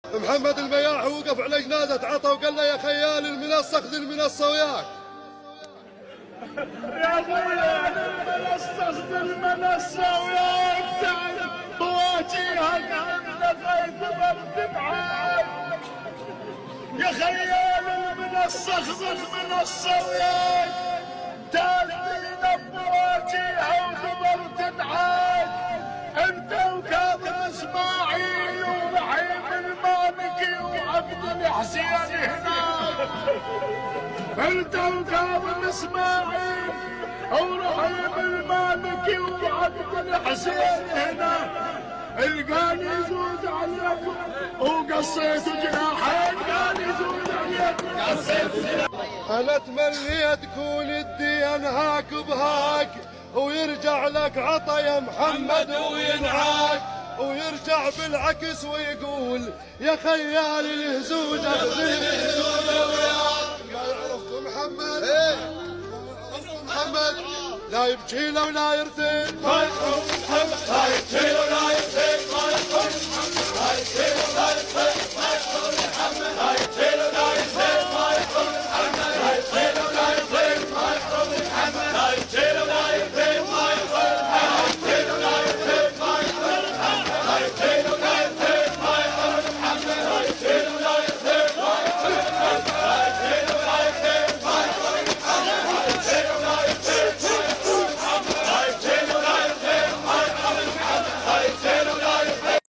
محمد البياع وقف على جنازة عطا وقال له يا خيال المنصة خذ المنصة وياك. يا خيال المنصة خذ المنصة وياك، تعال بواجهك عند غيث ضرب معاك. يا خيال المنصة خذ المنصة وياك، تعال بواجهها وقبرت معاك. انت وكاظم اسماعيل ورحيم المالكي وعبد الحسين هناك. انت وكاظم اسماعيل ورحيم المالكي وعبد الحسين هناك. القاني يزود عليك وقصيت جناحين، القاني يزود عليك وقصيت جناحين. انا تمنيت تكون الدي انهاك بهاك ويرجع لك عطا يا محمد وينعاك، ويرجع بالعكس ويقول يا خيال الهزوج اخذ الهزوج وياك. قال عرفتوا محمد؟ عرفتوا محمد؟ لا يبكي له ولا يرثي.